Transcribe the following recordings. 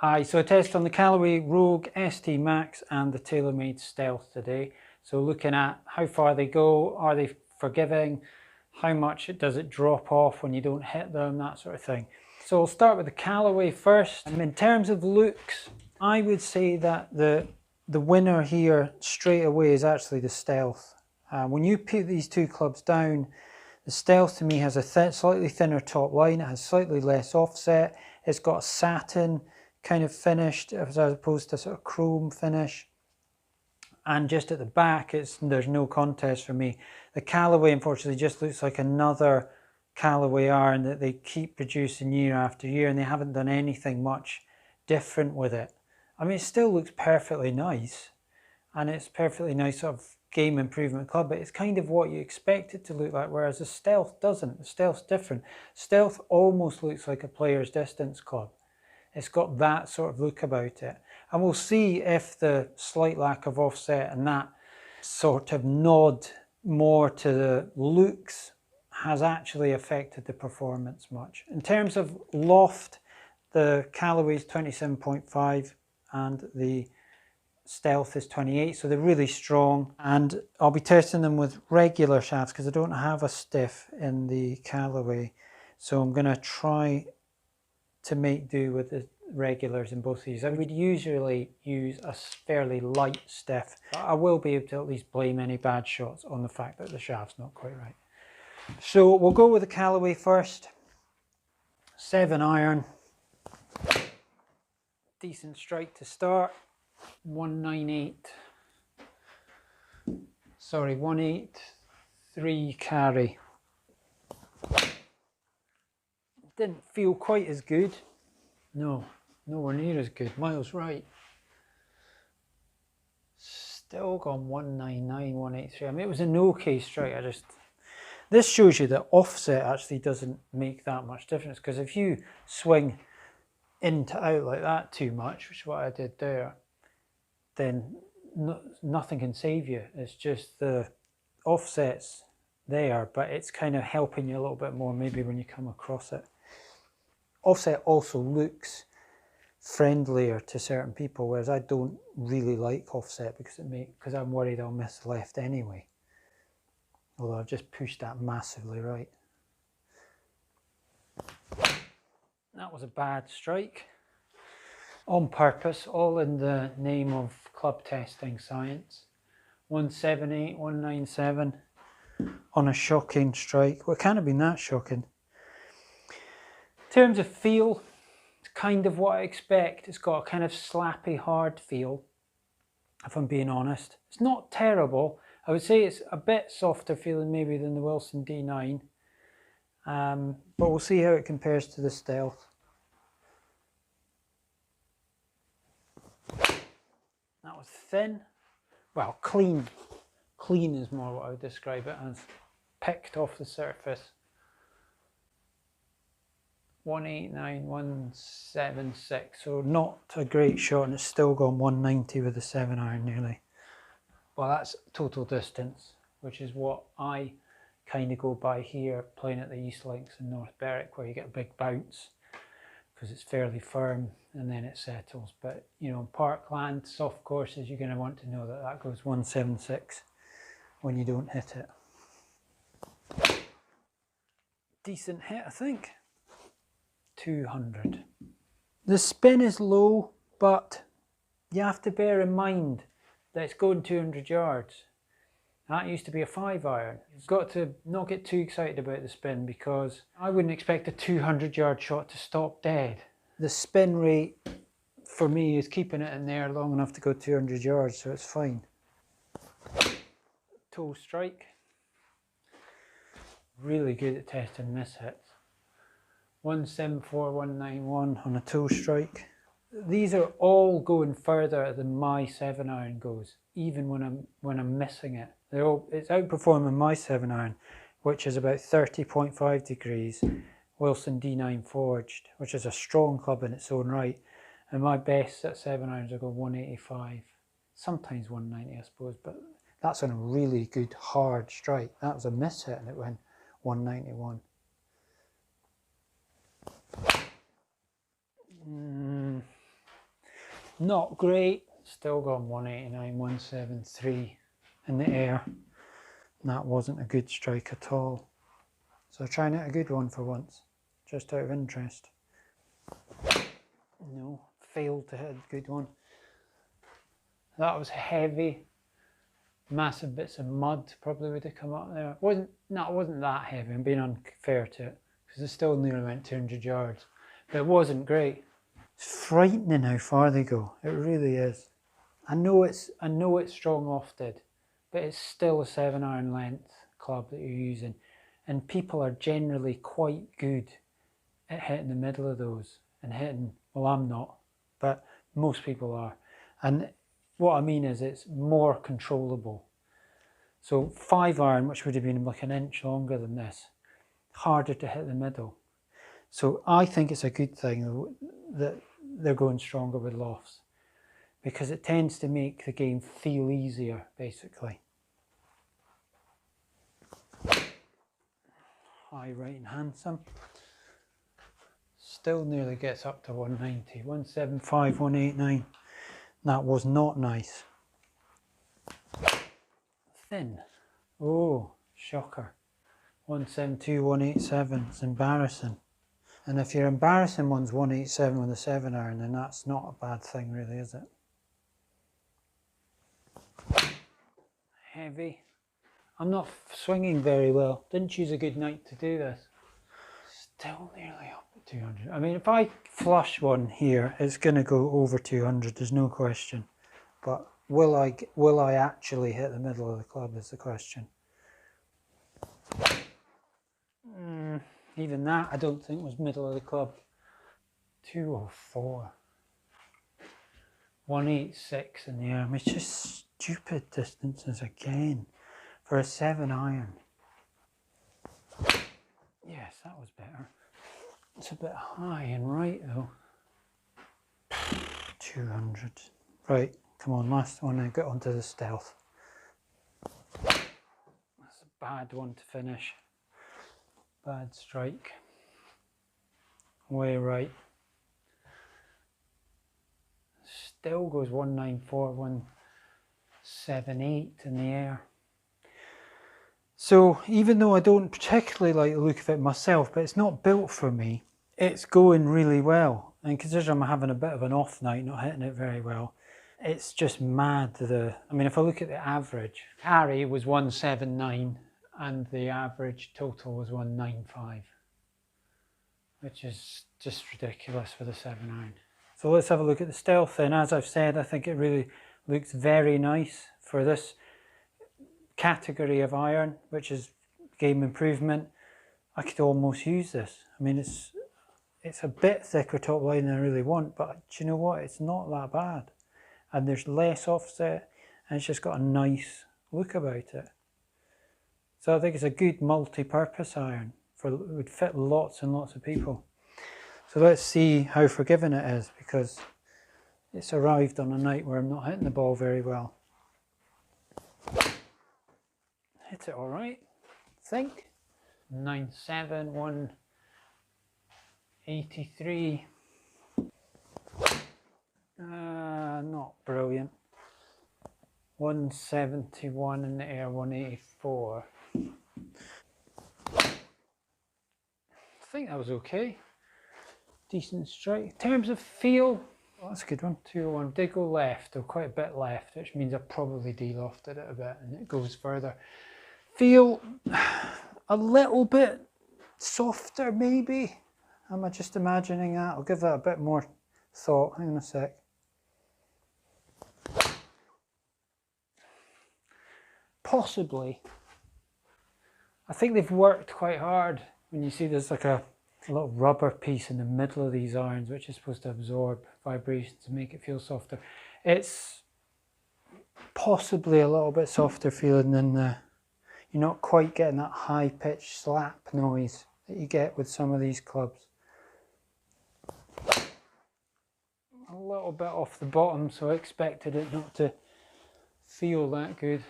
Hi, so I tested on the Callaway Rogue ST Max and the Taylormade Stealth today. So looking at how far they go, are they forgiving, how much does it drop off when you don't hit them, that sort of thing. So I'll start with the Callaway first. In terms of looks, I would say that the winner here straight away is actually the Stealth. When you put these two clubs down, the Stealth to me has a slightly thinner top line, it has slightly less offset, it's got a satin kind of finished as opposed to sort of chrome finish, and just at the back there's no contest for me. The Callaway unfortunately just looks like another Callaway iron that they keep producing year after year, and they haven't done anything much different with it. I mean, it still looks perfectly nice, and it's perfectly nice sort of game improvement club, but it's kind of what you expect it to look like, whereas the Stealth doesn't. The Stealth's different. Stealth almost looks like a player's distance club. It's got that sort of look about it. And we'll see if the slight lack of offset and that sort of nod more to the looks has actually affected the performance much. In terms of loft, the Callaway's 27.5 and the Stealth is 28, so they're really strong. And I'll be testing them with regular shafts because I don't have a stiff in the Callaway. So I'm going to try to make do with the regulars in both of these. I would usually use a fairly light stiff, but I will be able to at least blame any bad shots on the fact that the shaft's not quite right. So we'll go with the Callaway first. 7 iron. Decent strike to start. 198. Sorry, 183 carry. Didn't feel quite as good. No, nowhere near as good. Miles right. Still gone 199, 183. I mean, it was an okay strike. This shows you that offset actually doesn't make that much difference, because if you swing in to out like that too much, which is what I did there, then nothing can save you. It's just the offset's there, but it's kind of helping you a little bit more maybe when you come across it. Offset also looks friendlier to certain people, whereas I don't really like offset because I'm worried I'll miss left anyway. Although I've just pushed that massively right. That was a bad strike. On purpose, all in the name of club testing science. 178, 197 on a shocking strike. Well, it can't have been that shocking. In terms of feel, it's kind of what I expect. It's got a kind of slappy, hard feel, if I'm being honest. It's not terrible. I would say it's a bit softer feeling maybe than the Wilson D9. But we'll see how it compares to the Stealth. That was thin. Well, clean. Clean is more what I would describe it as. Picked off the surface. 189, 176. So not a great shot, and it's still gone 190 with the 7 iron nearly. Well, that's total distance, which is what I kind of go by here, playing at the East Links in North Berwick, where you get a big bounce because it's fairly firm and then it settles. But you know, parkland, soft courses, you're going to want to know that that goes 176 when you don't hit it. Decent hit, I think. 200. The spin is low, but you have to bear in mind that it's going 200 yards. That used to be a 5 iron. You've got to not get too excited about the spin, because I wouldn't expect a 200-yard shot to stop dead. The spin rate for me is keeping it in there long enough to go 200 yards, so it's fine. Toe strike. Really good at testing mishits. 174, 191 on a toe strike. These are all going further than my 7 iron goes, even when I'm missing it. It's outperforming my 7 iron, which is about 30.5 degrees, Wilson D9 forged, which is a strong club in its own right. And my best at 7 irons are going 185, sometimes 190 I suppose, but that's on a really good hard strike. That was a miss hit and it went 191. Not great. Still gone 189, 173 in the air. And that wasn't a good strike at all. So trying out a good one for once, just out of interest. No, failed to hit a good one. That was heavy. Massive bits of mud probably would have come up there. It wasn't that heavy. I'm being unfair to it because it still nearly went 200 yards. But it wasn't great. It's frightening how far they go. It really is. I know it's strong lofted, but it's still a 7-iron length club that you're using, and people are generally quite good at hitting the middle of those and hitting. Well, I'm not, but most people are. And what I mean is it's more controllable. So 5-iron, which would have been like an inch longer than this, harder to hit the middle. So I think it's a good thing that they're going stronger with lofts, because it tends to make the game feel easier, basically. High right and handsome. Still nearly gets up to 190, 175, 189. That was not nice. Thin. Oh, shocker. 172, 187. It's embarrassing. And if your embarrassing one's 187 with a 7-iron, then that's not a bad thing, really, is it? Heavy. I'm not swinging very well. Didn't choose a good night to do this. Still nearly up at 200. I mean, if I flush one here, it's going to go over 200. There's no question. But will I actually hit the middle of the club is the question. Even that I don't think was middle of the club. 204. 186 in the air. I mean, it's just stupid distances again for a 7-iron. Yes, that was better. It's a bit high and right though. 200. Right, come on, last one and get onto the stealth. That's a bad one to finish. Bad strike. Way right. Still goes 194, 178 in the air. So even though I don't particularly like the look of it myself, but it's not built for me, it's going really well. And considering I'm having a bit of an off night, not hitting it very well, it's just mad. I mean, if I look at the average, carry was 179 and the average total was 195, which is just ridiculous for the 7-iron. So let's have a look at the stealth then. As I've said, I think it really looks very nice for this category of iron, which is game improvement. I could almost use this. I mean, it's a bit thicker top line than I really want, but do you know what? It's not that bad. And there's less offset, and it's just got a nice look about it. So I think it's a good multi-purpose iron. It would fit lots and lots of people. So let's see how forgiving it is, because it's arrived on a night where I'm not hitting the ball very well. Hit it all right, I think. 97, 183. Not brilliant. 171 in the air, 184. I think that was okay. Decent strike. In terms of feel, oh, that's a good one. 201. Did go left, or quite a bit left, which means I probably de-lofted it a bit and it goes further. Feel a little bit softer, maybe. Am I just imagining that? I'll give that a bit more thought. Hang on a sec. Possibly. I think they've worked quite hard. When you see there's like a little rubber piece in the middle of these irons, which is supposed to absorb vibrations to make it feel softer. It's possibly a little bit softer feeling than you're not quite getting that high-pitched slap noise that you get with some of these clubs. A little bit off the bottom, so I expected it not to feel that good.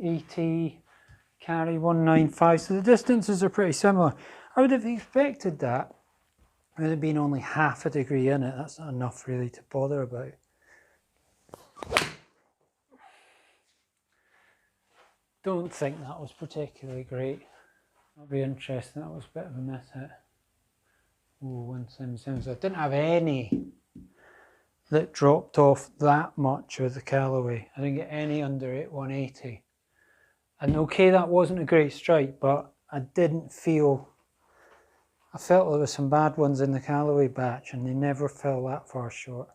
80, carry 195, so the distances are pretty similar. I would have expected that, With it being only half a degree in it, that's not enough really to bother about. Don't think that was particularly great. That'll be interesting. That was a bit of a miss hit. Oh, 177. I didn't have any that dropped off that much with the Callaway. I didn't get any under 180. And okay, that wasn't a great strike, but I didn't feel... I felt there were some bad ones in the Callaway batch and they never fell that far short.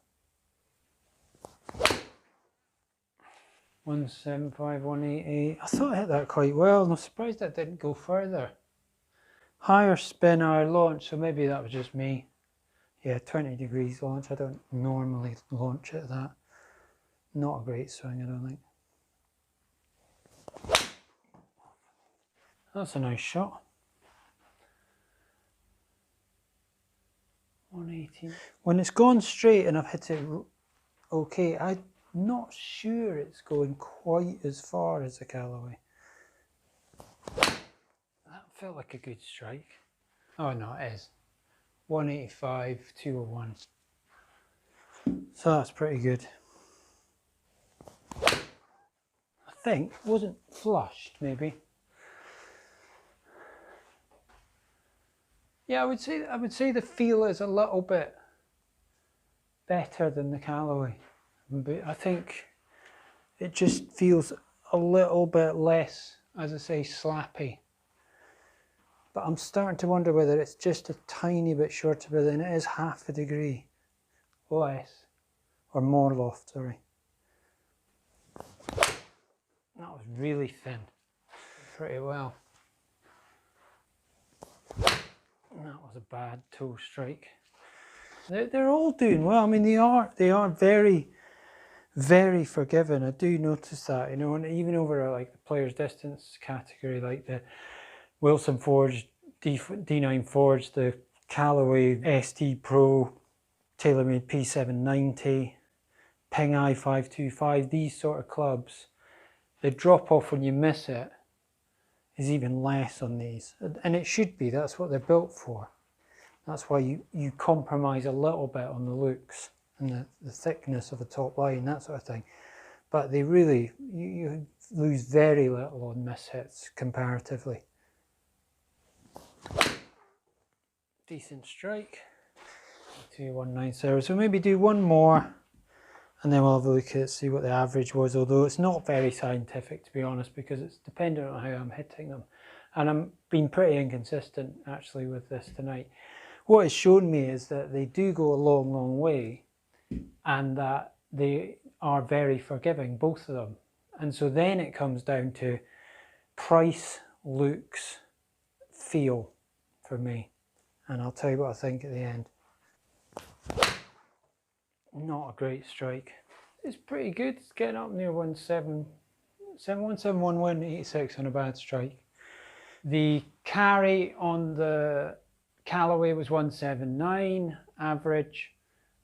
175, 188. I thought I hit that quite well and I'm surprised that didn't go further. Higher spin, higher launch, so maybe that was just me. Yeah, 20 degrees launch. I don't normally launch at that. Not a great swing, I don't think. That's a nice shot. 118. When it's gone straight and I've hit it okay, I'm not sure it's going quite as far as the Callaway. That felt like a good strike. Oh no, it is. 185, 201. So that's pretty good. I think it wasn't flushed, maybe. Yeah, I would say the feel is a little bit better than the Callaway. But I think it just feels a little bit less, as I say, slappy. But I'm starting to wonder whether it's just a tiny bit shorter, but then it is half a degree less, or more loft, sorry. That was really thin, pretty well. That was a bad toe strike. They're all doing well. I mean, they are very, very forgiving. I do notice that, you know, and even over like the player's distance category, like the Wilson Forge, D9 Forge, the Callaway ST Pro, Taylormade P790, Ping I525, these sort of clubs, the drop off when you miss it is even less on these. And it should be, that's what they're built for. That's why you compromise a little bit on the looks and the thickness of the top line, that sort of thing. But they really, you lose very little on miss hits comparatively. Decent strike. 2197. So maybe do one more and then we'll have a look at see what the average was, although it's not very scientific to be honest, because it's dependent on how I'm hitting them. And I'm being pretty inconsistent actually with this tonight. What it's shown me is that they do go a long, long way and that they are very forgiving, both of them. And so then it comes down to price, looks, feel for me. And I'll tell you what I think at the end. Not a great strike. It's pretty good. It's getting up near 171, 186 on a bad strike. The carry on the Callaway was 179 average,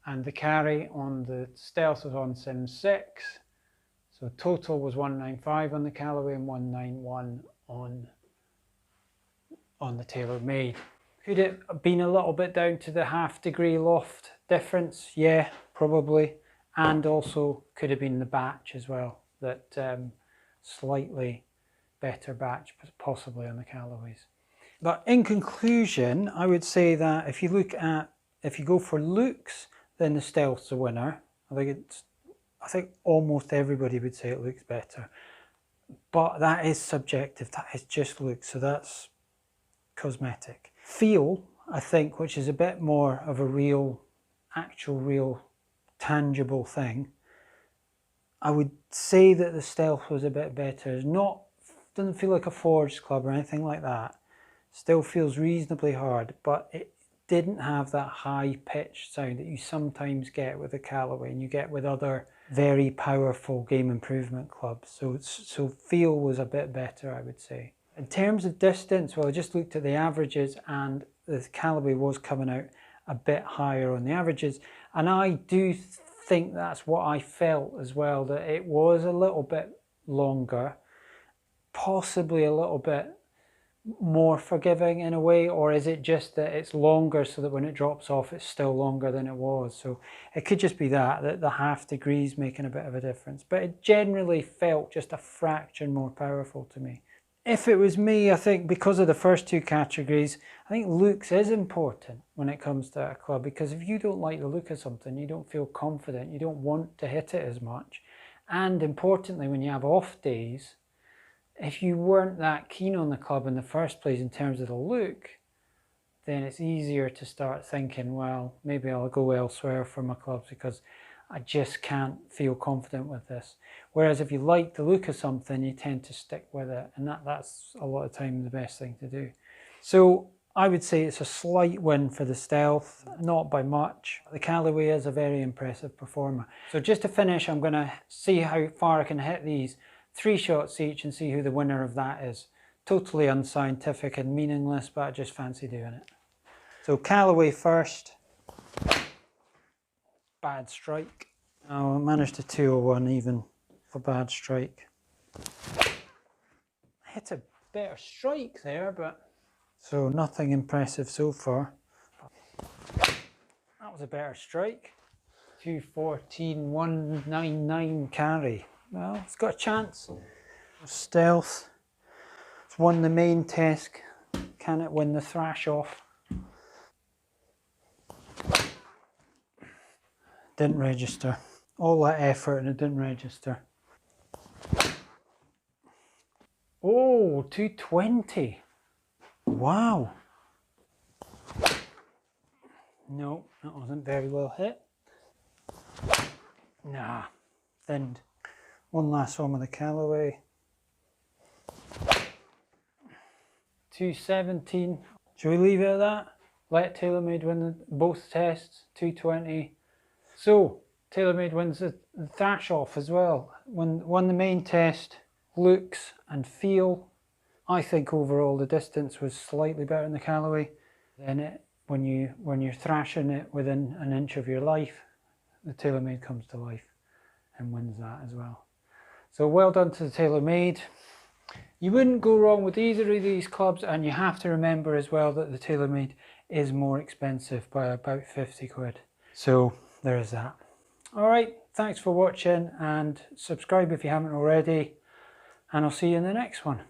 and the carry on the Stealth was 176. So total was 195 on the Callaway and 191 on the Taylormade. Could it have been a little bit down to the half-degree loft difference? Yeah, probably. And also could have been the batch as well. That slightly better batch, possibly on the Callaways. But in conclusion, I would say that if you go for looks, then the Stealth's the winner. I think almost everybody would say it looks better. But that is subjective. That is just looks. So that's cosmetic. Feel, I think, which is a bit more of a real, tangible thing, I would say that the Stealth was a bit better. Doesn't feel like a forged club or anything like that. Still feels reasonably hard, but it didn't have that high-pitched sound that you sometimes get with the Callaway and you get with other very powerful game improvement clubs. So feel was a bit better, I would say. In terms of distance, well, I just looked at the averages and the Callaway was coming out a bit higher on the averages. And I do think that's what I felt as well, that it was a little bit longer, possibly a little bit more forgiving in a way, or is it just that it's longer so that when it drops off it's still longer than it was? So it could just be that the half degree is making a bit of a difference, but it generally felt just a fraction more powerful to me. If it was me, I think because of the first two categories, I think looks is important when it comes to a club, because if you don't like the look of something, you don't feel confident, you don't want to hit it as much. And importantly, when you have off days, if you weren't that keen on the club in the first place in terms of the look, then it's easier to start thinking, well, maybe I'll go elsewhere for my clubs because I just can't feel confident with this. Whereas if you like the look of something, you tend to stick with it, and that's a lot of time the best thing to do. So I would say it's a slight win for the Stealth, not by much. The Callaway is a very impressive performer. So just to finish, I'm going to see how far I can hit these 3 shots each and see who the winner of that is. Totally unscientific and meaningless, but I just fancy doing it. So Callaway first. Bad strike. Oh, I managed a 201 even for bad strike. I hit a better strike there, but so nothing impressive so far. That was a better strike. 214, 199 carry. Well, it's got a chance. Stealth. It's won the main test. Can it win the thrash off? Didn't register. All that effort and it didn't register. Oh, 220. Wow. No, that wasn't very well hit. Nah, thinned. One last one with the Callaway. 217. Should we leave it at that? Let Taylormade win both tests. 220. So Taylormade wins the thrash off as well. Won the main test, looks and feel. I think overall the distance was slightly better in the Callaway. Then when you're thrashing it within an inch of your life, the Taylormade comes to life and wins that as well. So well done to the Taylormade. You wouldn't go wrong with either of these clubs, and you have to remember as well that the Taylormade is more expensive by about 50 quid. So there is that. Alright, thanks for watching and subscribe if you haven't already, and I'll see you in the next one.